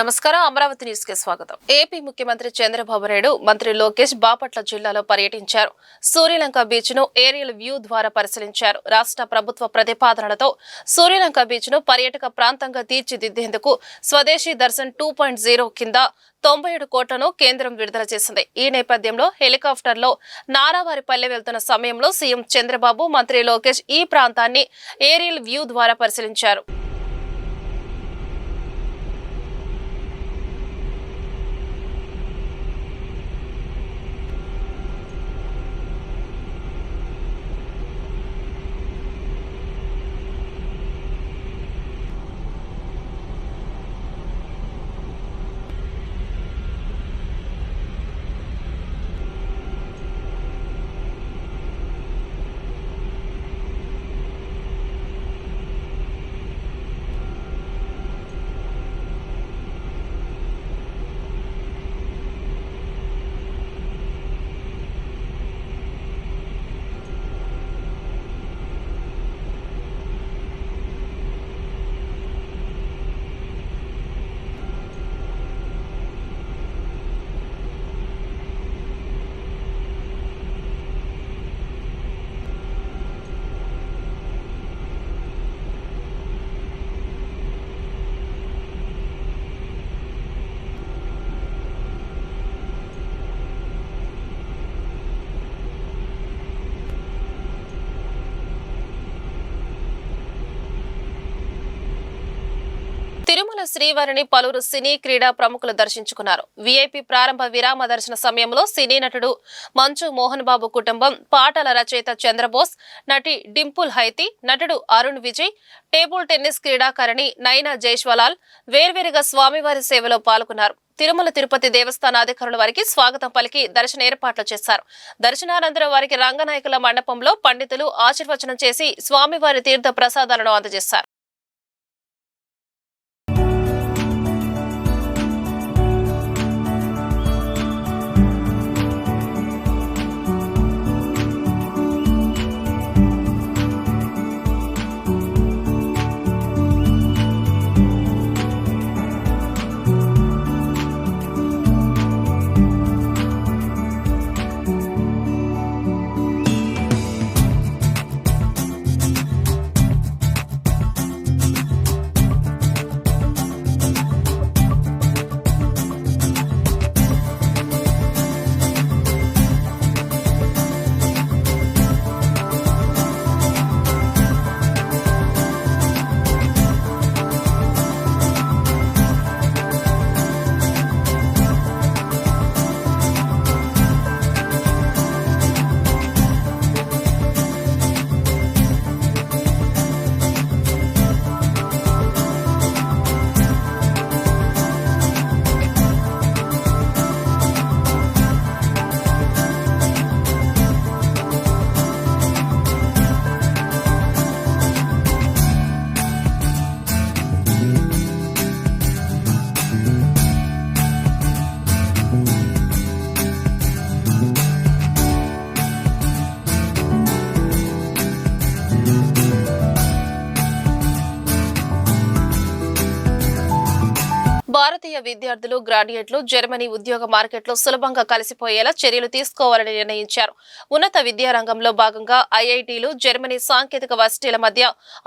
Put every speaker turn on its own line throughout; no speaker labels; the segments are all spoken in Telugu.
నమస్కారం అమరావతి న్యూస్ కి స్వాగతం. ఏపీ ముఖ్యమంత్రి చంద్రబాబు నాయుడు మంత్రి లోకేష్ బాపట్ల జిల్లాలో పర్యటించారు. సూర్యలంక బీచ్ ను ఏరియల్ వ్యూ ద్వారా పరిశీలించారు. రాష్ట్ర ప్రభుత్వ ప్రతిపాదనలతో సూర్యలంక బీచ్ ను పర్యాటక ప్రాంతంగా తీర్చిదిద్దేందుకు స్వదేశీ దర్శన్ 2.0 కింద 97 కోట్లను కేంద్రం విడుదల చేసింది. ఈ నేపథ్యంలో హెలికాప్టర్లో నారావారిపల్లె వెళ్తున్న సమయంలో సీఎం చంద్రబాబు, మంత్రి లోకేష్ ఈ ప్రాంతాన్ని ఏరియల్ వ్యూ ద్వారా పరిశీలించారు. తిరుమల శ్రీవారిని పలువురు సినీ క్రీడా ప్రముఖులు దర్శించుకున్నారు. వీఐపీ ప్రారంభ విరామ దర్శన సమయంలో సినీ నటుడు మంచు మోహన్ బాబు కుటుంబం, పాటల రచయిత చంద్రబోస్, నటి డింపుల్ హైతి, నటుడు అరుణ్ విజయ్, టేబుల్ టెన్నిస్ క్రీడాకారిణి నైనా జైస్వాలాల్ వేర్వేరుగా స్వామివారి సేవలో పాల్గొన్నారు. తిరుమల తిరుపతి దేవస్థాన అధికారుల వారికి స్వాగతం పలికి దర్శన ఏర్పాట్లు చేశారు. దర్శనానంతరం వారికి రంగనాయకుల మండపంలో పండితులు ఆశీర్వచనం చేసి స్వామివారి తీర్థ ప్రసాదాలను అందజేశారు. భారతీయ విద్యార్థులు, గ్రాడ్యుయేట్లు జర్మనీ ఉద్యోగ మార్కెట్లో సులభంగా కలిసిపోయేలా చర్యలు తీసుకోవాలని నిర్ణయించారు. ఉన్నత విద్యారంగంలో భాగంగా ఐఐటీలు, జర్మనీ సాంకేతిక వర్సిటీల మధ్య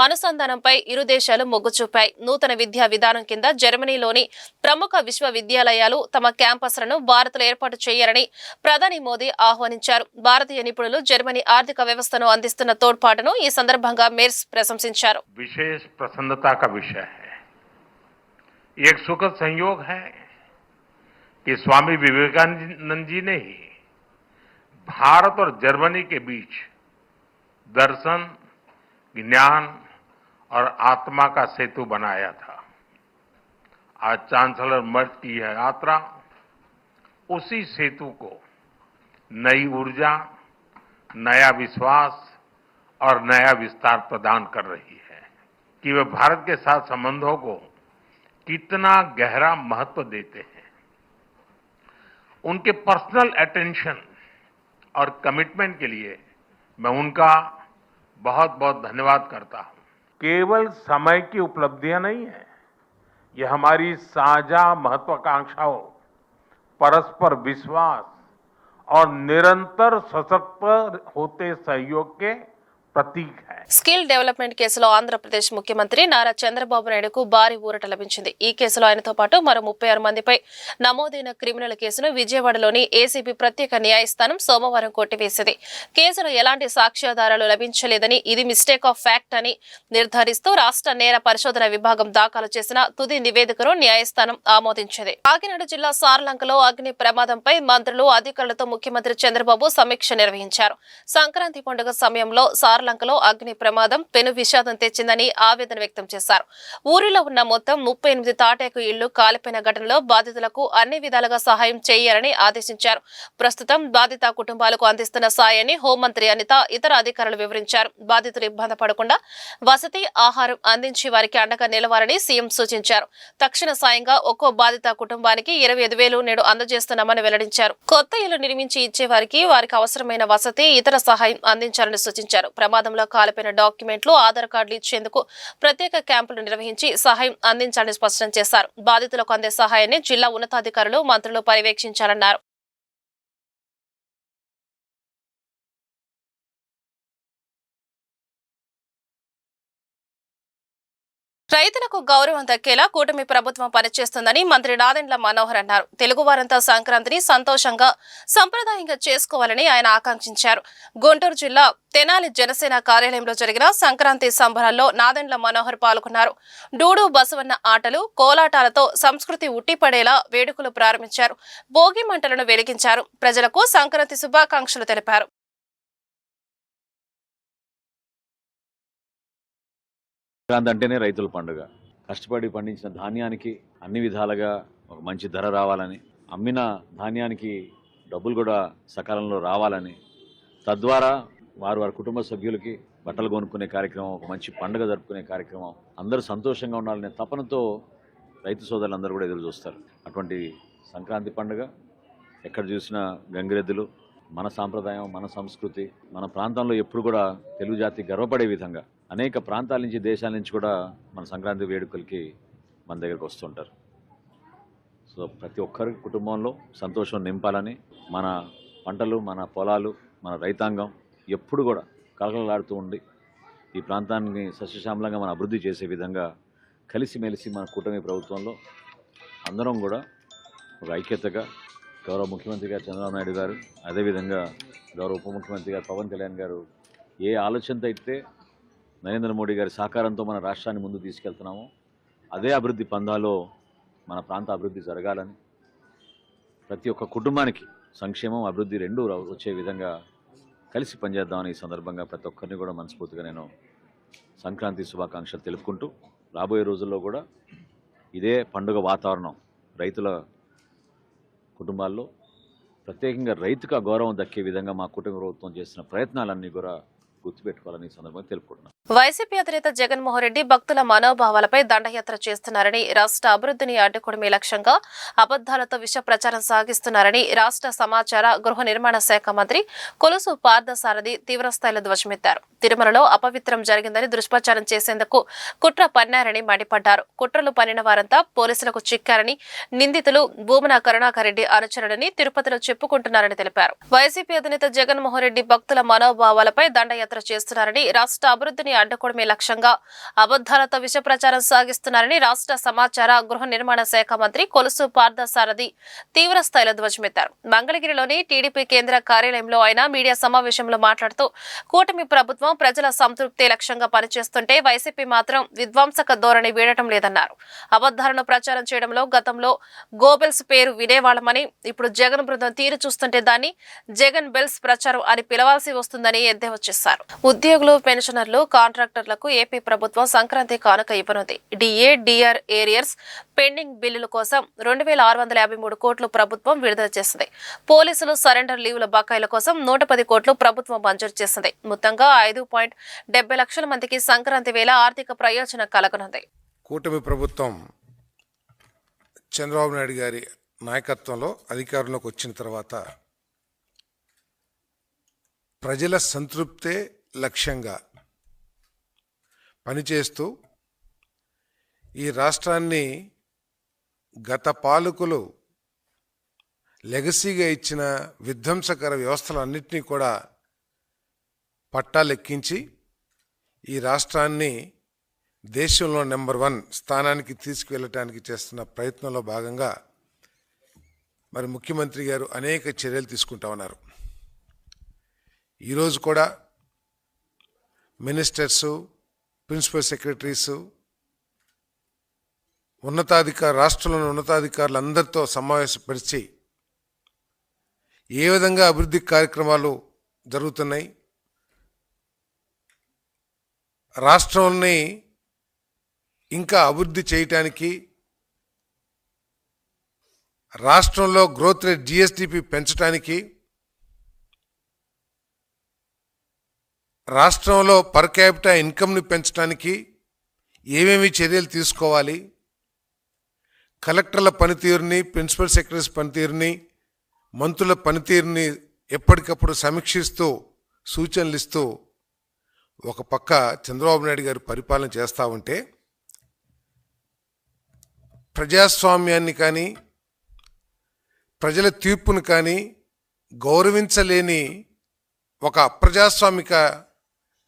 అనుసంధానంపై ఇరు దేశాలు మొగ్గు చూపాయి. నూతన విద్యా విధానం కింద జర్మనీలోని ప్రముఖ విశ్వవిద్యాలయాలు తమ క్యాంపస్లను భారత్లో ఏర్పాటు చేయాలని ప్రధాని మోదీ ఆహ్వానించారు. భారతీయ నిపుణులు జర్మనీ ఆర్థిక వ్యవస్థను అందిస్తున్న తోడ్పాటును ఈ సందర్భంగా మేర్స్ ప్రశంసించారు.
विशेष प्रसन्नता का विषय है। एक सुखद संयोग है कि स्वामी विवेकानंद जी ने ही भारत और जर्मनी के बीच दर्शन, ज्ञान और आत्मा का सेतु बनाया था। आज चांसलर मर्ज की यह यात्रा उसी सेतु को नई ऊर्जा, नया विश्वास और नया विस्तार प्रदान कर रही है कि वे भारत के साथ संबंधों को कितना गहरा महत्व देते हैं। उनके पर्सनल अटेंशन और कमिटमेंट के लिए मैं उनका बहुत बहुत धन्यवाद करता हूं। केवल समय की उपलब्धियां नहीं है, ये हमारी साझा महत्वाकांक्षाओं, परस्पर विश्वास और निरंतर सशक्त होते सहयोग के प्रतीक है।
స్కిల్ డెవలప్మెంట్ కేసులో ఆంధ్రప్రదేశ్ ముఖ్యమంత్రి నారా చంద్రబాబు నాయుడుకు భారీ ఊరట లభించింది. ఈ కేసులో ఆయనతో పాటు మరో 36 మందిపై నమోదైన క్రిమినల్ కేసును విజయవాడలోని ఏసీబీ ప్రత్యేక న్యాయస్థానం సోమవారం కొట్టివేసింది. కేసులో ఎలాంటి సాక్ష్యాధారాలు లభించలేదని, ఇది మిస్టేక్ ఆఫ్ ఫ్యాక్ట్ అని నిర్ధారిస్తూ రాష్ట్ర నేర పరిశోధన విభాగం దాఖలు చేసిన తుది నివేదికను న్యాయస్థానం ఆమోదించింది. కాకినాడ జిల్లా సార్లంకలో అగ్ని ప్రమాదంపై మంత్రులు, అధికారులతో ముఖ్యమంత్రి చంద్రబాబు సమీక్ష నిర్వహించారు. సంక్రాంతి పండుగ సమయంలో సార్లంకలో అగ్ని ప్రమాదం పెను విషాదం తెచ్చిందని ఆవేదన వ్యక్తం చేశారు. ఊరిలో ఉన్న మొత్తం 38 తాటేకు ఇళ్లు కాలిపోయిన ఘటనలో బాధితులకు అన్ని విధాలుగా సహాయం చేయాలని ఆదేశించారు. ప్రస్తుతం బాధిత కుటుంబాలకు అందిస్తున్న సాయాన్ని హోంమంత్రి అనిత, ఇతర అధికారులు వివరించారు. బాధితులు ఇబ్బంది పడకుండా వసతి, ఆహారం అందించి వారికి అండగా నిలవాలని సీఎం సూచించారు. తక్షణ సాయంగా ఒక్కో బాధిత కుటుంబానికి 25,000 నేడు అందజేస్తున్నామని వెల్లడించారు. కొత్త ఇల్లు నిర్మించి ఇచ్చే వారికి అవసరమైన వసతి, ఇతర సహాయం అందించాలని సూచించారు. ప్రమాదంలో కాలిపోయిన డాక్యుమెంట్లు, ఆధార్ కార్డులు ఇచ్చేందుకు ప్రత్యేక క్యాంపులు నిర్వహించి సహాయం అందించాలని స్పష్టం చేశారు. బాధితులకు అందే సహాయాన్ని జిల్లా ఉన్నతాధికారులు, మంత్రులు పర్యవేక్షించాలన్నారు. రైతులకు గౌరవం దక్కేలా కూటమి ప్రభుత్వం పనిచేస్తుందని మంత్రి నాదెండ్ల మనోహర్ అన్నారు. తెలుగు వారంతా సంక్రాంతిని సంతోషంగా, సంప్రదాయంగా చేసుకోవాలని ఆయన ఆకాంక్షించారు. గుంటూరు జిల్లా తెనాలి జనసేన కార్యాలయంలో జరిగిన సంక్రాంతి సంబరాల్లో నాదెండ్ల మనోహర్ పాల్గొన్నారు. డూడు బసవన్న ఆటలు, కోలాటాలతో సంస్కృతి ఉట్టిపడేలా వేడుకలు ప్రారంభించారు. భోగి మంటలను వెలిగించారు. ప్రజలకు సంక్రాంతి శుభాకాంక్షలు తెలిపారు.
సంక్రాంతి అంటేనే రైతుల పండుగ. కష్టపడి పండించిన ధాన్యానికి అన్ని విధాలుగా ఒక మంచి ధర రావాలని, అమ్మిన ధాన్యానికి డబ్బులు కూడా సకాలంలో రావాలని, తద్వారా వారి కుటుంబ సభ్యులకి బట్టలు కొనుక్కునే కార్యక్రమం, ఒక మంచి పండుగ జరుపుకునే కార్యక్రమం, అందరూ సంతోషంగా ఉండాలనే తపనతో రైతు సోదరులందరూ కూడా ఎదురు చూస్తారు. అటువంటి సంక్రాంతి పండుగ ఎక్కడ చూసినా గంగిరెద్దులు, మన సాంప్రదాయం, మన సంస్కృతి, మన ప్రాంతంలో ఎప్పుడు కూడా తెలుగు జాతి గర్వపడే విధంగా అనేక ప్రాంతాల నుంచి, దేశాల నుంచి కూడా మన సంక్రాంతి వేడుకలకి మన దగ్గరకు వస్తుంటారు. సో ప్రతి ఒక్కరి కుటుంబంలో సంతోషం నింపాలని, మన పంటలు, మన పొలాలు, మన రైతాంగం ఎప్పుడు కూడా కలకలలాడుతూ ఉండి ఈ ప్రాంతాన్ని సస్యశ్యామలంగా మనం అభివృద్ధి చేసే విధంగా కలిసిమెలిసి మన కూటమి ప్రభుత్వంలో అందరం కూడా ఒక ఐక్యతగా, గౌరవ ముఖ్యమంత్రి గారు చంద్రబాబు నాయుడు గారు, అదేవిధంగా గౌరవ ఉప ముఖ్యమంత్రి గారు పవన్ కళ్యాణ్ గారు ఏ ఆలోచనతో అయితే నరేంద్ర మోడీ గారి సహకారంతో మన రాష్ట్రాన్ని ముందు తీసుకెళ్తున్నామో అదే అభివృద్ధి పందాలో మన ప్రాంత అభివృద్ధి జరగాలని, ప్రతి ఒక్క కుటుంబానికి సంక్షేమం, అభివృద్ధి రెండూ వచ్చే విధంగా కలిసి పనిచేద్దామని ఈ సందర్భంగా ప్రతి ఒక్కరిని కూడా మనస్ఫూర్తిగా నేను సంక్రాంతి శుభాకాంక్షలు తెలుపుకుంటూ, రాబోయే రోజుల్లో కూడా ఇదే పండుగ వాతావరణం రైతుల కుటుంబాల్లో, ప్రత్యేకంగా రైతుకు గౌరవం దక్కే విధంగా మా కుటుంబ ప్రభుత్వం చేసిన ప్రయత్నాలన్నీ కూడా గుర్తుపెట్టుకోవాలని ఈ సందర్భంగా తెలుపుకుంటున్నాను.
వైసీపీ అధినేత జగన్మోహన్ రెడ్డి భక్తుల మనోభావాలపై దండయాత్ర చేస్తున్నారని, రాష్ట్ర అభివృద్ధిని అడ్డుకోవడమే లక్ష్యంగా అబద్దాలతో విష ప్రచారం సాగిస్తున్నారని రాష్ట్ర సమాచార, గృహ నిర్మాణ శాఖ మంత్రి కొలుసు పార్థసారథి తీవ్రస్థాయిలో ధ్వజమెత్తారు. తిరుమలలో అపవిత్రం జరిగిందని దుష్ప్రచారం చేసేందుకు కుట్ర పన్నారని మండిపడ్డారు. కుట్రలు పన్నిన వారంతా పోలీసులకు చిక్కారని, నిందితులు భూమన కరుణాకర్ రెడ్డి అనుచరుడని తిరుపతిలో చెప్పుకుంటున్నారని తెలిపారు. వైసీపీ అధినేత జగన్మోహన్ రెడ్డి భక్తుల మనోభావాలపై దండయాత్ర చేస్తున్నారని, రాష్ట్ర అభివృద్ధిని అడ్డుకోవడమే లక్ష్యంగా అబద్దాలతో విష ప్రచారం సాగిస్తున్నారని రాష్ట్ర సమాచార, గృహ నిర్మాణ శాఖ మంత్రి కొలుసు పార్థసారథి తీవ్ర స్థాయిలో ధ్వజమెత్తారు. మంగళగిరిలోని టీడీపీ కేంద్ర కార్యాలయంలో ఆయన మీడియా సమావేశంలో మాట్లాడుతూ, కూటమి ప్రభుత్వం ప్రజల సంతృప్తి లక్ష్యంగా పనిచేస్తుంటే వైసీపీ మాత్రం విధ్వంసక ధోరణి వీడటం లేదన్నారు. అబద్దాలను ప్రచారం చేయడంలో గతంలో గోబెల్స్ పేరు వినేవాళ్లమని, ఇప్పుడు జగన్ బృందం తీరు చూస్తుంటే దాన్ని జగన్ బెల్స్ ప్రచారం అని పిలవాల్సి వస్తుందని ఎద్దేవా చేశారు. ఉద్యోగులు, పెన్షనర్లు, కాంట్రాక్టర్లకు ఏపీ ప్రభుత్వం సంక్రాంతి కానుక ఇవ్వనుంది. డిఏ, డిఆర్ ఏరియర్స్ పెండింగ్ బిల్లుల కోసం 2,653 కోట్లు ప్రభుత్వం విడుదల చేసింది. పోలీసులు సరెండర్ లీవుల బకాయిల కోసం 110 కోట్లు ప్రభుత్వం మంజూరు చేసింది. మొత్తంగా 5.70 లక్షల మందికి సంక్రాంతి వేళ ఆర్థిక ప్రయోజనం కలగనుంది.
కూటమి ప్రభుత్వం చంద్రబాబు నాయుడు గారి నాయకత్వంలో అధికారంలోకి వచ్చిన తర్వాత ప్రజల సంతృప్తే లక్ష్యంగా పనిచేస్తూ ఈ రాష్ట్రాన్ని గత పాలకులు లెగసీగా ఇచ్చిన విధ్వంసకర వ్యవస్థలన్నింటినీ కూడా పట్టాలెక్కించి ఈ రాష్ట్రాన్ని దేశంలో నెంబర్ 1 స్థానానికి తీసుకువెళ్ళటానికి చేస్తున్న ప్రయత్నంలో భాగంగా మరి ముఖ్యమంత్రి గారు అనేక చర్యలు తీసుకుంటా ఉన్నారు. ఈరోజు కూడా మినిస్టర్సు, ప్రిన్సిపల్ సెక్రటరీసు, రాష్ట్రంలోని ఉన్నతాధికారులందరితో సమావేశపరిచి ఏ విధంగా అభివృద్ధి కార్యక్రమాలు జరుగుతున్నాయి, రాష్ట్రాన్ని ఇంకా అభివృద్ధి చేయటానికి రాష్ట్రంలో గ్రోత్ రేట్ జిఎస్డిపి పెంచడానికి, రాష్ట్రంలో పర్ క్యాపిటా ఇన్కమ్ని పెంచడానికి ఏమేమి చర్యలు తీసుకోవాలి, కలెక్టర్ల పనితీరుని, ప్రిన్సిపల్ సెక్రటరీస్ పనితీరుని, మంత్రుల పనితీరుని ఎప్పటికప్పుడు సమీక్షిస్తూ సూచనలు ఇస్తూ ఒక పక్క చంద్రబాబు నాయుడు గారు పరిపాలన చేస్తూ ఉంటే ప్రజాస్వామ్యాన్ని కానీ ప్రజల తీర్పును కానీ గౌరవించలేని ఒక అప్రజాస్వామిక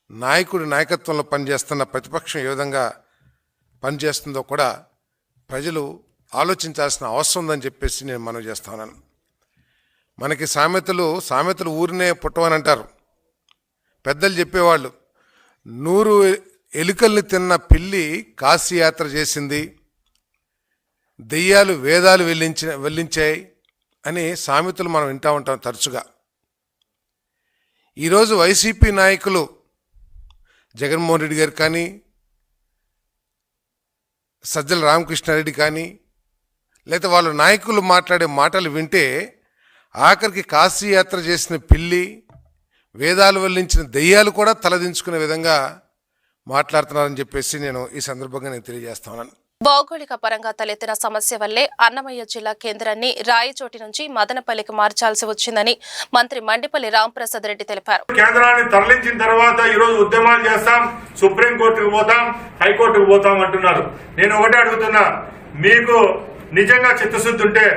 నాయకుడి నాయకత్వంలో పనిచేస్తున్న ప్రతిపక్షం ఏ విధంగా పనిచేస్తుందో కూడా ప్రజలు ఆలోచించాల్సిన అవసరం ఉందని చెప్పేసి నేను మనవి చేస్తున్నాను. మనకి సామెతలు ఊరినే పుట్టవని అంటారు. పెద్దలు చెప్పేవాళ్ళు, 100 ఎలుకల్ని తిన్న పిల్లి కాశీయాత్ర చేసింది, దెయ్యాలు వేదాలు వెల్లించాయి అని సామెతలు మనం వింటూ ఉంటాం తరచుగా. ఈరోజు వైసీపీ నాయకులు జగన్మోహన్ రెడ్డి గారు కానీ, సజ్జల రామకృష్ణారెడ్డి కానీ, లేదా వాళ్ళ నాయకులు మాట్లాడే మాటలు వింటే ఆఖరికి కాశీయాత్ర చేసిన పిల్లి, వేదాలు వల్లించిన దెయ్యాలు కూడా తలదించుకునే విధంగా మాట్లాడుతున్నారని చెప్పేసి నేను ఈ సందర్భంగా తెలియజేస్తున్నాను.
భౌగోళిక పరంగా తలెత్తిన సమస్య వల్లే అన్నమయ్య జిల్లా కేంద్రాన్ని రాయచోటి నుంచి మదనపల్లికి మార్చాల్సి వచ్చిందని మంత్రి మండిపల్లి రాంప్రసాద్ రెడ్డి తెలిపారు.
కేంద్రాన్ని తరలించిన తర్వాత ఈ రోజు ఉద్యమాలు చేస్తాం, సుప్రీంకోర్టుకు పోతాం, హైకోర్టుకు పోతాం అంటున్నారు. నేను ఒకటే అడుగుతున్నా, మీకు నిజంగా చిత్తశుద్ధి ఉంటే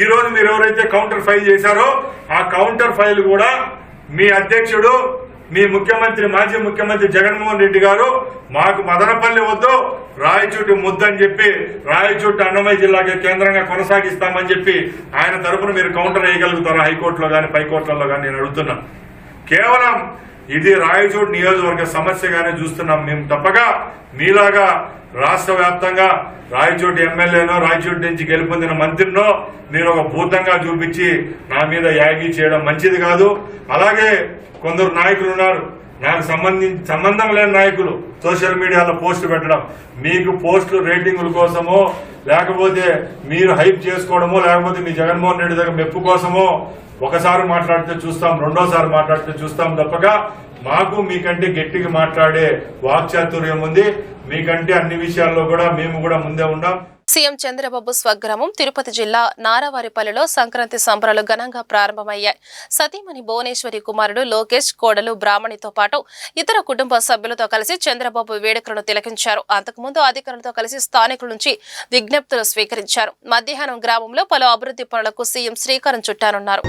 ఈ రోజు మీరు ఎవరైతే కౌంటర్ ఫైల్ చేశారో ఆ కౌంటర్ ఫైల్ కూడా మీ అధ్యక్షుడు, మీ ముఖ్యమంత్రి, మాజీ ముఖ్యమంత్రి జగన్మోహన్ రెడ్డి గారు మాకు మదనపల్లి వద్దు, రాయచోటి ముద్దని చెప్పి రాయచోటి అన్నమయ్య జిల్లాకి కేంద్రంగా కొనసాగిస్తామని చెప్పి ఆయన తరఫున మీరు కౌంటర్ వేయగలుగుతారా హైకోర్టులో కానీ పైకోర్టులలో కానీ నేను అడుగుతున్నా. కేవలం ఇది రాయచోటి నియోజకవర్గ సమస్యగానే చూస్తున్నాం మేము, తప్పగా మీలాగా రాష్ట్ర వ్యాప్తంగా రాయచోటి ఎమ్మెల్యేనో రాయచోటి నుంచి గెలుపొందిన మంత్రినో మీరు ఒక భూతంగా చూపించి నా మీద యాగి చేయడం మంచిది కాదు. అలాగే కొందరు నాయకులు ఉన్నారు, నాకు సంబంధం లేని నాయకులు సోషల్ మీడియాలో పోస్టులు పెట్టడం, మీకు పోస్టులు రేటింగుల కోసమో లేకపోతే మీరు హైప్ చేసుకోవడమో లేకపోతే మీ జగన్మోహన్ రెడ్డి దగ్గర మెప్పు కోసమో ఒకసారి మాట్లాడితే చూస్తాం, రెండోసారి మాట్లాడితే చూస్తాం తప్పగా మాకు మీకంటే గట్టిగా మాట్లాడే వాక్చాతుర్యం ఉంది. మీకంటే అన్ని విషయాల్లో కూడా మేము కూడా ముందే ఉన్నాం.
సీఎం చంద్రబాబు స్వగ్రామం తిరుపతి జిల్లా నారావారిపల్లిలో సంక్రాంతి సంబరాలు ఘనంగా ప్రారంభమయ్యాయి. సతీమణి భువనేశ్వరి కుమారుడు లోకేష్, కోడలు బ్రాహ్మణితో పాటు ఇతర కుటుంబ సభ్యులతో కలిసి చంద్రబాబు వేడుకలను తిలకించారు. అంతకుముందు అధికారులతో కలిసి స్థానికుల నుంచి విజ్ఞప్తులు స్వీకరించారు. మధ్యాహ్నం గ్రామంలో పలు అభివృద్ధి పనులకు సీఎం శ్రీకారం చుట్టారన్నారు.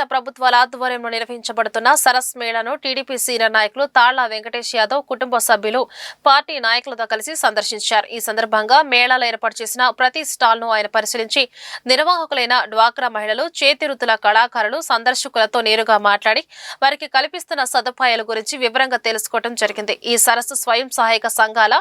రాష్ట్ర ప్రభుత్వాల ఆధ్వర్యంలో నిర్వహించబడుతున్న సరస్ మేళాను టీడీపీ సీనియర్ నాయకులు తాళ్ల వెంకటేష్ యాదవ్ కుటుంబ సభ్యులు పార్టీ నాయకులతో కలిసి సందర్శించారు. ఈ సందర్భంగా మేళాలో ఏర్పాటు చేసిన ప్రతి స్టాల్ ను ఆయన పరిశీలించి నిర్వాహకులైన డ్వాక్రా మహిళలు, చేతివృత్తుల కళాకారులు, సందర్శకులతో నేరుగా మాట్లాడి వారికి కల్పిస్తున్న సదుపాయాల గురించి వివరంగా తెలుసుకోవడం జరిగింది. ఈ సరస్సు స్వయం సహాయక సంఘాల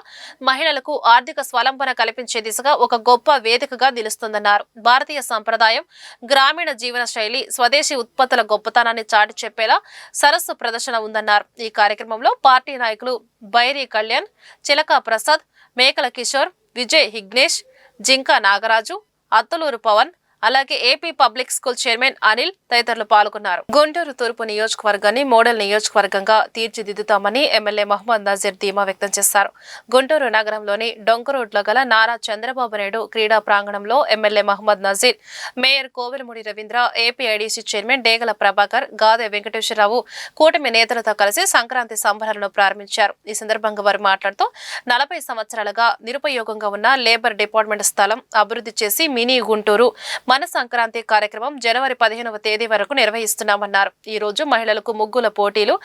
మహిళలకు ఆర్థిక స్వలంబన కల్పించే దిశగా ఒక గొప్ప వేదికగా నిలుస్తుందన్నారు. భారతీయ సంప్రదాయం, గ్రామీణ జీవన శైలి, స్వదేశీ ఉత్పత్తుల గొప్పతనాన్ని చాటి చెప్పేలా సరస్సు ప్రదర్శన ఉందన్నారు. ఈ కార్యక్రమంలో పార్టీ నాయకులు బైరి కళ్యాణ్, చిలక ప్రసాద్, మేకల కిషోర్, విజయ్ హిగ్నేష్, జింకా నాగరాజు, అత్తలూరు పవన్, అలాగే AP public school chairman Anil తదితరులు పాల్గొన్నారు. గుంటూరు తూర్పు నియోజకవర్గాన్ని మోడల్ నియోజకవర్గంగా తీర్చిదిద్దుతామని ఎమ్మెల్యే మహమ్మద్ నజీర్ ధీమా వ్యక్తం చేశారు. గుంటూరు నగరంలోని డొంక రోడ్లో గల నారా చంద్రబాబు నాయుడు క్రీడా ప్రాంగణంలో MLA Mohammed Nazeer, mayor Kovelamudi Ravindra, AP IDC chairman Degala Prabhakar, Gade Venkateswara Rao కూటమి నేతలతో కలిసి సంక్రాంతి సంబరాలను ప్రారంభించారు. ఈ సందర్భంగా వారు మాట్లాడుతూ 40 సంవత్సరాలుగా నిరుపయోగంగా ఉన్న లేబర్ డిపార్ట్మెంట్ స్థలం అభివృద్ధి చేసి మినీ గుంటూరు మన సంక్రాంతి కార్యక్రమం జనవరి 15వ తేదీ వరకు నిర్వహిస్తున్నామన్నారు. ఈ రోజు మహిళలకు ముగ్గుల పోటీలు,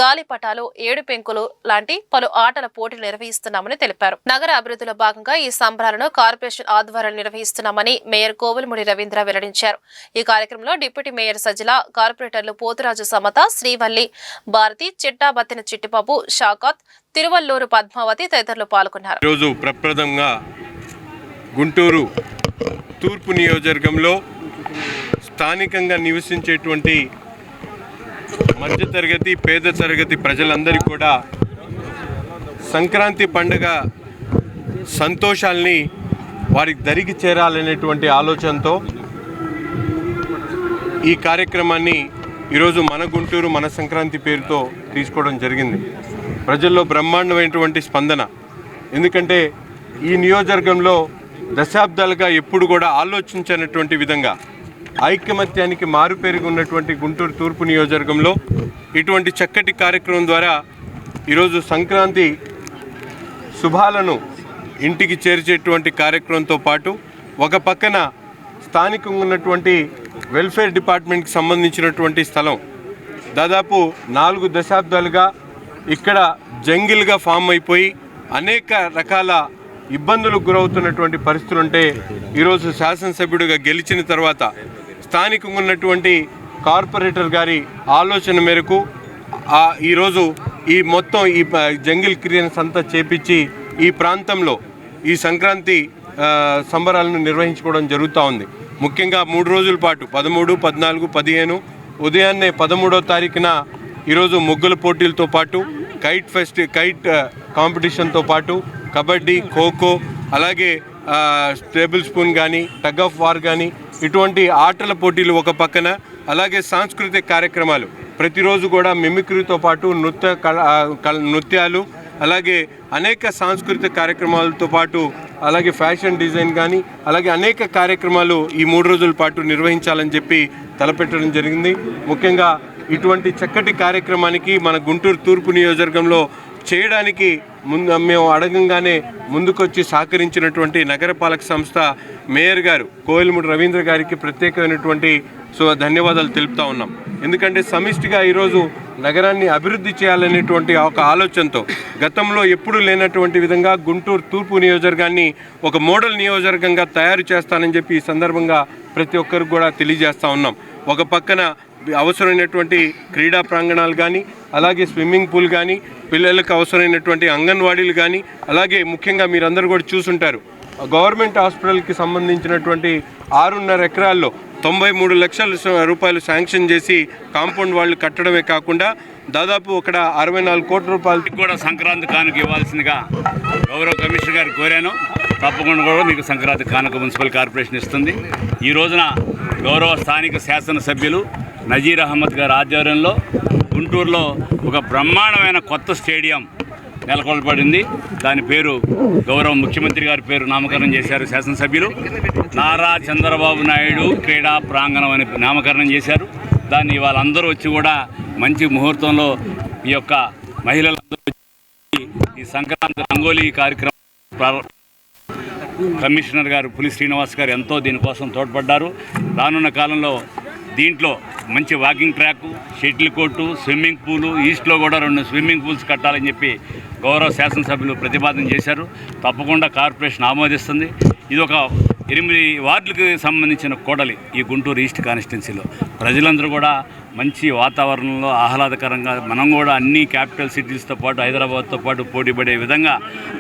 గాలిపటాలు, ఏడు పెంకులు లాంటి పలు ఆటల పోటీలు నిర్వహిస్తున్నామని తెలిపారు. నగర అభివృద్ధిలో భాగంగా ఈ సంబరాలను కార్పొరేషన్ ఆధ్వర్యంలో నిర్వహిస్తున్నామని మేయర్ కోవెలమూడి రవీంద్ర వెల్లడించారు. ఈ కార్యక్రమంలో డిప్యూటీ మేయర్ సజిల, కార్పొరేటర్లు పోతురాజు సమత, శ్రీవల్లి, భారతి, చిట్టాబత్తిన చిట్టిబాబు, షాకాత్, తిరువల్లూరు పద్మావతి తదితరులు పాల్గొన్నారు.
ఈరోజు ప్రప్రథంగా గుంటూరు తూర్పు నియోజకవర్గంలో స్థానికంగా నివసించేటువంటి మధ్యతరగతి, పేద తరగతి ప్రజలందరికీ కూడా సంక్రాంతి పండుగ సంతోషాల్ని వారికి దరికి చేరాలనేటువంటి ఆలోచనతో ఈ కార్యక్రమాన్ని ఈరోజు మన గుంటూరు మన సంక్రాంతి పేరుతో తీసుకోవడం జరిగింది. ప్రజల్లో బ్రహ్మాండమైనటువంటి స్పందన. ఎందుకంటే ఈ నియోజకవర్గంలో దశాబ్దాలుగా ఎప్పుడు కూడా ఆలోచించినటువంటి విధంగా ఐకమత్యానికి మారుపేరుగా ఉన్నటువంటి గుంటూరు తూర్పు నియోజకవర్గంలో ఇటువంటి చక్కటి కార్యక్రమం ద్వారా ఈరోజు సంక్రాంతి శుభాలను ఇంటికి చేర్చేటువంటి కార్యక్రమంతో పాటు ఒక పక్కన స్థానికంగా ఉన్నటువంటి వెల్ఫేర్ డిపార్ట్మెంట్కి సంబంధించినటువంటి స్థలం దాదాపు 4 దశాబ్దాలుగా ఇక్కడ జంగిల్గా ఫామ్ అయిపోయి అనేక రకాల ఇబ్బందులకు గురవుతున్నటువంటి పరిస్థితులుంటే ఈరోజు శాసనసభ్యుడిగా గెలిచిన తర్వాత స్థానికంగా ఉన్నటువంటి కార్పొరేటర్ గారి ఆలోచన మేరకు ఈరోజు ఈ మొత్తం ఈ జంగిల్ క్లియరెన్స్ అంతా చేపించి ఈ ప్రాంతంలో ఈ సంక్రాంతి సంబరాలను నిర్వహించుకోవడం జరుగుతూ ఉంది. ముఖ్యంగా 3 రోజుల పాటు 13, 14, 15 ఉదయాన్నే 13వ తారీఖున ఈరోజు ముగ్గుల పోటీలతో పాటు కైట్ కాంపిటీషన్తో పాటు కబడ్డీ, ఖోఖో, అలాగే టేబుల్ స్పూన్ కానీ, టగ్ ఆఫ్ వార్ కానీ ఇటువంటి ఆటల పోటీలు ఒక పక్కన, అలాగే సాంస్కృతిక కార్యక్రమాలు ప్రతిరోజు కూడా మిమిక్రీతో పాటు నృత్యాలు, అలాగే అనేక సాంస్కృతిక కార్యక్రమాలతో పాటు అలాగే ఫ్యాషన్ డిజైన్ కానీ అలాగే అనేక కార్యక్రమాలు ఈ 3 రోజుల పాటు నిర్వహించాలని చెప్పి తలపెట్టడం జరిగింది. ముఖ్యంగా ఇటువంటి చక్కటి కార్యక్రమానికి మన గుంటూరు తూర్పు నియోజకవర్గంలో చేయడానికి మేము అడగంగానే ముందుకొచ్చి సహకరించినటువంటి నగరపాలక సంస్థ మేయర్ గారు కోవెలమూడి రవీంద్ర గారికి ప్రత్యేకమైనటువంటి ధన్యవాదాలు తెలుపుతా ఉన్నాం. ఎందుకంటే సమిష్టిగా ఈరోజు నగరాన్ని అభివృద్ధి చేయాలనేటువంటి ఒక ఆలోచనతో గతంలో ఎప్పుడూ లేనటువంటి విధంగా గుంటూరు తూర్పు నియోజకవర్గాన్ని ఒక మోడల్ నియోజకవర్గంగా తయారు చేస్తానని చెప్పి ఈ సందర్భంగా ప్రతి ఒక్కరికి కూడా తెలియజేస్తూ ఉన్నాం. ఒక పక్కన అవసరమైనటువంటి క్రీడా ప్రాంగణాలు కానీ, అలాగే స్విమ్మింగ్ పూల్ కానీ, పిల్లలకు అవసరమైనటువంటి అంగన్వాడీలు కానీ, అలాగే ముఖ్యంగా మీరందరూ కూడా చూసుంటారు గవర్నమెంట్ హాస్పిటల్కి సంబంధించినటువంటి 6.5 ఎకరాల్లో 93 లక్షల రూపాయలు శాంక్షన్ చేసి కాంపౌండ్ వాళ్ళు కట్టడమే కాకుండా దాదాపు అక్కడ 64 కోట్ల రూపాయలు
కూడా సంక్రాంతి కానుక ఇవ్వాల్సిందిగా గౌరవ కమిషనర్ గారు కోరాను. తప్పకుండా కూడా మీకు సంక్రాంతి కానుక మున్సిపల్ కార్పొరేషన్ ఇస్తుంది. ఈ రోజున గౌరవ స్థానిక శాసనసభ్యులు నజీర్ అహ్మద్ గారి ఆధ్వర్యంలో గుంటూరులో ఒక బ్రహ్మాండమైన కొత్త స్టేడియం నెలకొల్పబడింది. దాని పేరు గౌరవ ముఖ్యమంత్రి గారి పేరు నామకరణం చేశారు శాసనసభ్యులు. నారా చంద్రబాబు నాయుడు క్రీడా ప్రాంగణం అని నామకరణం చేశారు. దాన్ని వాళ్ళందరూ వచ్చి కూడా మంచి ముహూర్తంలో ఈ యొక్క మహిళలందరూ ఈ సంక్రాంతి రంగోలీ కార్యక్రమం కమిషనర్ గారు పులి శ్రీనివాస్ గారు ఎంతో దీనికోసం తోడ్పడ్డారు. రానున్న కాలంలో దీంట్లో మంచి walking track, shuttle court, swimming pool, ఈస్ట్లో కూడా 2 స్విమ్మింగ్ పూల్స్ కట్టాలని చెప్పి గౌరవ శాసనసభ్యులు ప్రతిపాదన చేశారు. తప్పకుండా కార్పొరేషన్ ఆమోదిస్తుంది. ఇది ఒక 8 వార్డులకు సంబంధించిన కూడలి ఈ గుంటూరు ఈస్ట్ కాన్స్టిట్యున్సీలో. ప్రజలందరూ కూడా మంచి వాతావరణంలో ఆహ్లాదకరంగా మనం కూడా అన్ని క్యాపిటల్ సిటీస్తో పాటు హైదరాబాద్తో పాటు పోటీపడే విధంగా,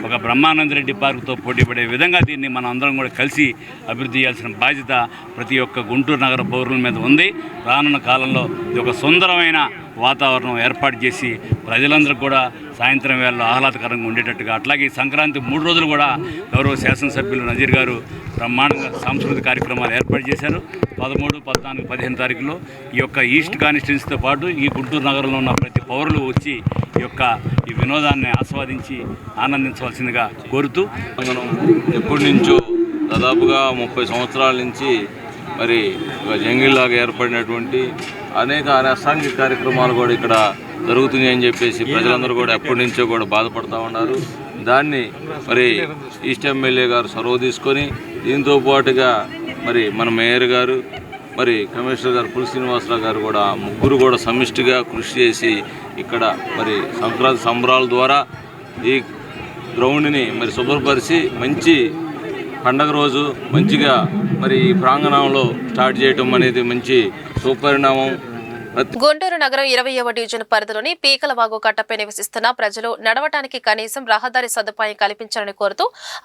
ఒక బ్రహ్మానందరెడ్డి పార్కుతో పోటీపడే విధంగా దీన్ని మనం అందరం కూడా కలిసి అభివృద్ధి చేయాల్సిన బాధ్యత ప్రతి ఒక్క గుంటూరు నగర పౌరుల మీద ఉంది. రానున్న కాలంలో ఇది ఒక సుందరమైన వాతావరణం ఏర్పాటు చేసి ప్రజలందరూ కూడా సాయంత్రం వేళలో ఆహ్లాదకరంగా ఉండేటట్టుగా, అట్లాగే ఈ సంక్రాంతి 3 రోజులు కూడా గౌరవ శాసనసభ్యులు నజీర్ గారు బ్రహ్మాండంగా సాంస్కృతిక కార్యక్రమాలు ఏర్పాటు చేశారు. 13, 14, 15 తారీఖులో ఈ యొక్క ఈస్ట్ కాన్స్టిట్యున్సీతో పాటు ఈ గుంటూరు నగరంలో ఉన్న ప్రతి పౌరులు వచ్చి ఈ వినోదాన్ని ఆస్వాదించి ఆనందించవలసిందిగా కోరుతూ,
మనం ఎప్పటి నుంచో దాదాపుగా 30 సంవత్సరాల నుంచి మరి ఒక జంగిల్లాగా ఏర్పడినటువంటి అనేక అసాంఘిక కార్యక్రమాలు కూడా ఇక్కడ జరుగుతున్నాయని చెప్పేసి ప్రజలందరూ కూడా ఎప్పటి నుంచో కూడా బాధపడుతూ ఉన్నారు. దాన్ని మరి ఈస్ట్ ఎమ్మెల్యే గారు చొరవ తీసుకొని దీంతో పాటుగా మరి మన మేయర్ గారు, మరి కమిషనర్ గారు పులి శ్రీనివాసరావు గారు కూడా ముగ్గురు కూడా సమిష్టిగా కృషి చేసి ఇక్కడ మరి సంక్రాంతి సంబరాల ద్వారా ఈ గ్రౌండ్ని మరి శుభ్రపరిచి మంచి పండగ రోజు మంచిగా మరి ఈ ప్రాంగణంలో స్టార్ట్ చేయటం అనేది మంచి సుపరిణామం.
గుంటూరు నగరం 20వ డివిజన్ పరిధిలోని పీకలవాగు కట్టపై నివసిస్తున్న ప్రజలు నడవటానికి కనీసం రహదారి సదుపాయం కల్పించాలని కోరుతూ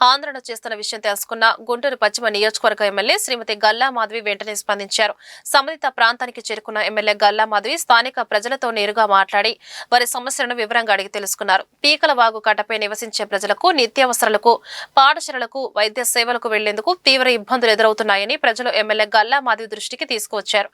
ఆందోళన చేస్తున్న విషయం తెలుసుకున్న గుంటూరు పశ్చిమ నియోజకవర్గ ఎమ్మెల్యే శ్రీమతి గల్లా మాధవి వెంటనే స్పందించారు. సంబంధిత ప్రాంతానికి చేరుకున్న ఎమ్మెల్యే గల్లా మాధవి స్థానిక ప్రజలతో నేరుగా మాట్లాడి వారి సమస్యలను వివరంగా అడిగి తెలుసుకున్నారు. పీకలవాగు కట్టపై నివసించే ప్రజలకు నిత్యావసరాలకు, పాఠశాలలకు, వైద్య సేవలకు వెళ్లేందుకు తీవ్ర ఇబ్బందులు ఎదురవుతున్నాయని ప్రజలు ఎమ్మెల్యే గల్లా మాధవి దృష్టికి తీసుకువచ్చారు.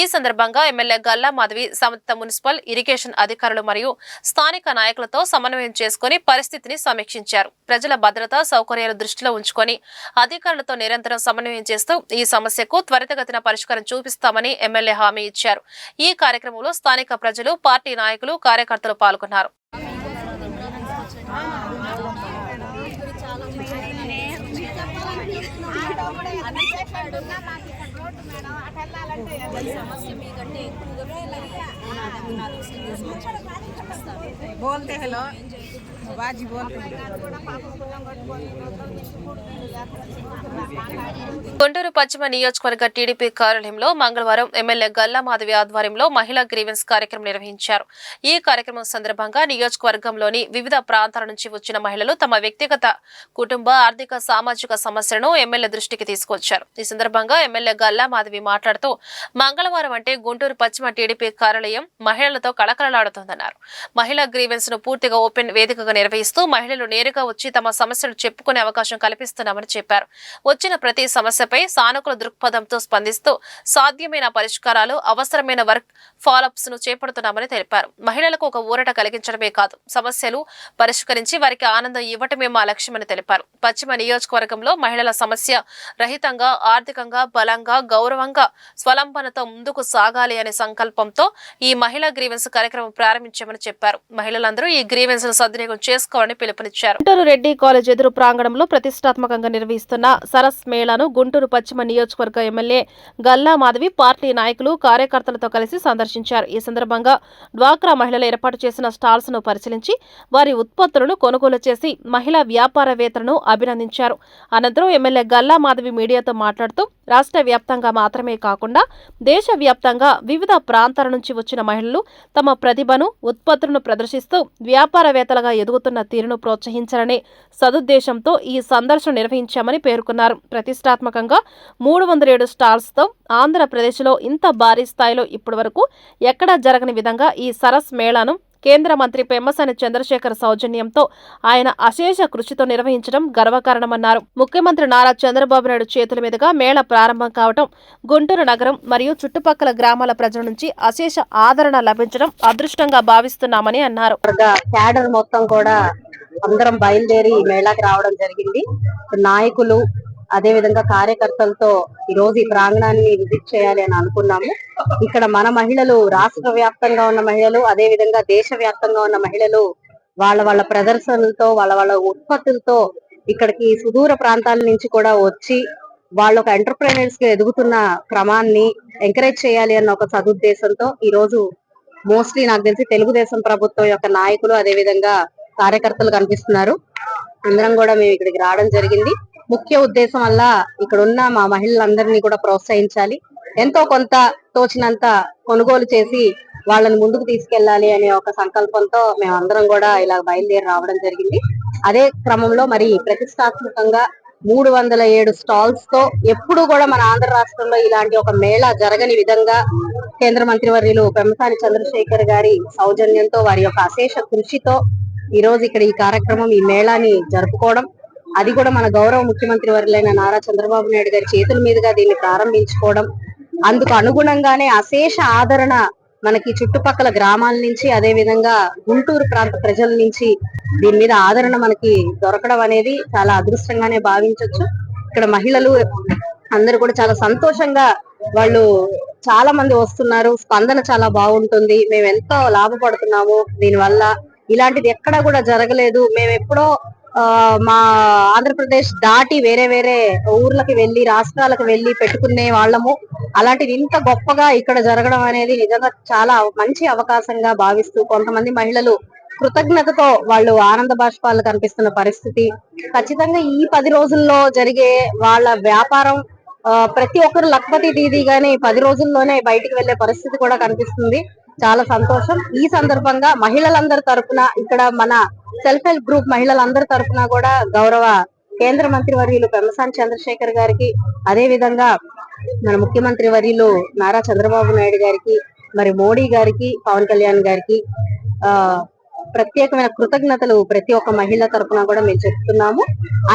ఈ సందర్భంగా ఎమ్మెల్యే గల్లా మాధవి సంబంధిత మున్సిపల్, ఇరిగేషన్ అధికారులు మరియు స్థానిక నాయకులతో సమన్వయం చేసుకుని పరిస్థితిని సమీక్షించారు. ప్రజల భద్రత, సౌకర్యాలు దృష్టిలో ఉంచుకొని అధికారులతో నిరంతరం సమన్వయం చేస్తూ ఈ సమస్యకు త్వరితగతిన పరిష్కారం చూపిస్తామని ఎమ్మెల్యే హామీ ఇచ్చారు. ఈ కార్యక్రమంలో స్థానిక ప్రజలు, పార్టీ నాయకులు, కార్యకర్తలు పాల్గొన్నారు.
बोलते हेलो बाजी बोलते
గుంటూరు పశ్చిమ నియోజకవర్గ టీడీపీ కార్యాలయంలో మంగళవారం ఎమ్మెల్యే గల్లా మాధవి ఆధ్వర్యంలో మహిళా గ్రీవెన్స్ కార్యక్రమం నిర్వహించారు. ఈ కార్యక్రమం సందర్భంగా నియోజకవర్గంలోని వివిధ ప్రాంతాల నుంచి వచ్చిన మహిళలు తమ వ్యక్తిగత, కుటుంబ, ఆర్థిక, సామాజిక సమస్యలను ఎమ్మెల్యే దృష్టికి తీసుకొచ్చారు. ఈ సందర్భంగా ఎమ్మెల్యే గల్లా మాధవి మాట్లాడుతూ మంగళవారం అంటే గుంటూరు పశ్చిమ టీడీపీ కార్యాలయం మహిళలతో కళకళలాడుతోందన్నారు. మహిళా గ్రీవెన్స్ ను పూర్తిగా ఓపెన్ వేదికగా నిర్వహిస్తూ మహిళలు నేరుగా వచ్చి తమ సమస్యలు చెప్పుకునే అవకాశం కల్పిస్తున్నామని చెప్పారు. వచ్చిన ప్రతి సమస్యపై సానుకూల దృక్పథంతో స్పందిస్తూ సాధ్యమైన పరిష్కారాలు, అవసరమైన వర్క్ ఫాలోఅప్స్ ను చేపడుతున్నామని తెలిపారు. మహిళలకు ఒక ఊరట కలిగించడమే కాదు, సమస్యలు పరిష్కరించి వారికి ఆనందం ఇవ్వటమే మా లక్ష్యమని తెలిపారు. పశ్చిమ నియోజకవర్గంలో మహిళల సమస్య రహితంగా, ఆర్థికంగా, బలంగా, గౌరవంగా, స్వలంబనతో ముందుకు సాగాలి అనే సంకల్పంతో ఈ మహిళా గ్రీవెన్స్ కార్యక్రమం ప్రారంభించామని చెప్పారు. మహిళలందరూ ఈ గ్రీవెన్స్ ను సద్వినియోగం చేసుకోవాలని పిలుపునిచ్చారు. గుంటూరు రెడ్డి కాలేజ్ ఎదురు ప్రాంగణంలో ప్రతిష్టాత్మకంగా నిర్వహిస్తున్న సరస్ మేళాను గుంటూరు పశ్చిమ నియోజకవర్గ ఎమ్మెల్యే గల్లా మాధవి పార్టీ నాయకులు, కార్యకర్తలతో కలిసి సందర్శించారు. ఈ సందర్భంగా డ్వాక్రా మహిళలు ఏర్పాటు చేసిన స్టాల్స్ ను పరిశీలించి వారి ఉత్పత్తులను కొనుగోలు చేసి మహిళా వ్యాపారవేత్తలను అభినందించారు. అనంతరం ఎమ్మెల్యే గల్లా మాధవి మీడియాతో మాట్లాడుతూ రాష్ట్ర వ్యాప్తంగా మాత్రమే కాకుండా దేశవ్యాప్తంగా వివిధ ప్రాంతాల నుంచి వచ్చిన మహిళలు తమ ప్రతిభను, ఉత్పత్తులను ప్రదర్శిస్తూ వ్యాపారవేత్తలుగా ఎదుగుతున్న తీరును ప్రోత్సహించాలనే సదుద్దేశంతో ఈ సందర్శన నిర్వహించామని పేర్కొన్నారు. ప్రతిష్టాత్మకంగా 307 స్టాల్స్తో ఆంధ్రప్రదేశ్లో ఇంత భారీ స్థాయిలో ఇప్పటివరకు ఎక్కడా జరగని విధంగా ఈ సరస్ మేళాను కేంద్ర మంత్రి పెమ్మసాని చంద్రశేఖర్ సౌజన్యంతో ఆయన అశేష కృషితో నిర్వహించడం గర్వకారణమన్నారు. ముఖ్యమంత్రి నారా చంద్రబాబు నాయుడు చేతుల మీదుగా మేళ ప్రారంభం కావడం, గుంటూరు నగరం మరియు చుట్టుపక్కల గ్రామాల ప్రజల నుంచి అశేష ఆదరణ లభించడం అదృష్టంగా భావిస్తున్నామని అన్నారు.
క్యాడర్ మొత్తం కూడా అందరం బయలుదేరి ఈ మేళాకి రావడం జరిగింది. నాయకులు, అదే విధంగా కార్యకర్తలతో ఈ రోజు ఈ ప్రాంగణాన్ని విజిట్ చేయాలి అని అనుకున్నాము. ఇక్కడ మన మహిళలు, రాష్ట్ర వ్యాప్తంగా ఉన్న మహిళలు, అదే విధంగా దేశ వ్యాప్తంగా ఉన్న మహిళలు వాళ్ళ ప్రదర్శనలతో, వాళ్ళ ఉత్పత్తులతో ఇక్కడికి సుదూర ప్రాంతాల నుంచి కూడా వచ్చి వాళ్ళు ఒక ఎంటర్ప్రైనర్స్ గా ఎదుగుతున్న క్రమాన్ని ఎంకరేజ్ చేయాలి అన్న ఒక సదుద్దేశంతో ఈ రోజు మోస్ట్లీ నాకు తెలిసి తెలుగుదేశం ప్రభుత్వం యొక్క నాయకులు అదే విధంగా కార్యకర్తలు కనిపిస్తున్నారు. అందరం కూడా మేము ఇక్కడికి రావడం జరిగింది. ముఖ్య ఉద్దేశం వల్ల ఇక్కడ ఉన్న మా మహిళలందరినీ కూడా ప్రోత్సహించాలి, ఎంతో కొంత తోచినంత కొనుగోలు చేసి వాళ్ళని ముందుకు తీసుకెళ్లాలి అనే ఒక సంకల్పంతో మేము అందరం కూడా ఇలా బయలుదేరి రావడం జరిగింది. అదే క్రమంలో మరి ప్రతిష్టాత్మకంగా 307 స్టాల్స్ తో ఎప్పుడు కూడా మన ఆంధ్ర రాష్ట్రంలో ఇలాంటి ఒక మేళా జరగని విధంగా కేంద్ర మంత్రివర్యులు పెమ్మసాని చంద్రశేఖర్ గారి సౌజన్యంతో వారి యొక్క అశేష కృషితో ఈ రోజు ఇక్కడ ఈ కార్యక్రమం ఈ మేళాని జరుపుకోవడం, అది కూడా మన గౌరవ ముఖ్యమంత్రి వర్యులైన నారా చంద్రబాబు నాయుడు గారి చేతుల మీదుగా దీన్ని ప్రారంభించుకోవడం, అందుకు అనుగుణంగానే అశేష ఆదరణ మనకి చుట్టుపక్కల గ్రామాల నుంచి అదే విధంగా గుంటూరు ప్రాంత ప్రజల నుంచి దీని మీద ఆదరణ మనకి దొరకడం అనేది చాలా అదృష్టంగానే భావించవచ్చు. ఇక్కడ మహిళలు అందరూ కూడా చాలా సంతోషంగా వాళ్ళు చాలా మంది వస్తున్నారు, స్పందన చాలా బాగుంటుంది, మేము ఎంతో లాభపడుతున్నాము దీనివల్ల, ఇలాంటిది ఎక్కడా కూడా జరగలేదు, మేము ఎప్పుడో మా ఆంధ్రప్రదేశ్ దాటి వేరే వేరే ఊర్లకి వెళ్లి రాష్ట్రాలకు వెళ్లి పెట్టుకునే వాళ్ళము, అలాంటిది ఇంత గొప్పగా ఇక్కడ జరగడం అనేది నిజంగా చాలా మంచి అవకాశంగా భావిస్తూ కొంతమంది మహిళలు కృతజ్ఞతతో వాళ్ళు ఆనంద బాష్పాలు కనిపిస్తున్న పరిస్థితి. ఖచ్చితంగా ఈ 10 రోజుల్లో జరిగే వాళ్ళ వ్యాపారం ప్రతి ఒక్కరు లక్పతి దీదీగానే 10 రోజుల్లోనే బయటికి వెళ్లే పరిస్థితి కూడా కనిపిస్తుంది. చాలా సంతోషం. ఈ సందర్భంగా మహిళలందరి తరఫున ఇక్కడ మన సెల్ఫ్ హెల్ప్ గ్రూప్ మహిళలందరి తరఫున కూడా గౌరవ కేంద్ర మంత్రి వర్యులు పెమ్మసాని చంద్రశేఖర్ గారికి, అదే విధంగా మన ముఖ్యమంత్రి వర్యులు నారా చంద్రబాబు నాయుడు గారికి, మరి మోడీ గారికి, పవన్ కళ్యాణ్ గారికి ప్రత్యేకమైన కృతజ్ఞతలు ప్రతి ఒక్క మహిళ తరఫున కూడా మేము చెప్తున్నాము.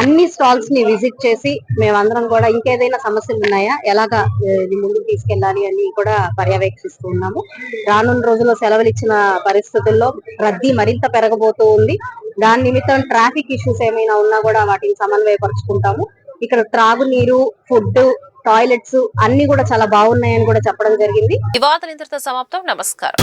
అన్ని స్టాల్స్ ని విజిట్ చేసి మేమందరం కూడా ఇంకేదైనా సమస్యలు ఉన్నాయా, ఎలాగా ఇది ముందుకు తీసుకెళ్లాలి అని కూడా పర్యవేక్షిస్తూ ఉన్నాము. రానున్న రోజుల్లో సెలవులు ఇచ్చిన పరిస్థితుల్లో రద్దీ మరింత పెరగబోతూ ఉంది. దాని నిమిత్తం ట్రాఫిక్ ఇష్యూస్ ఏమైనా ఉన్నా కూడా వాటిని సమన్వయపరుచుకుంటాము. ఇక్కడ త్రాగునీరు, ఫుడ్, టాయిలెట్స్ అన్ని కూడా చాలా బాగున్నాయని కూడా చెప్పడం జరిగింది.
ఈ వార్తలు ఇంతటితో సమాప్తం. నమస్కారం.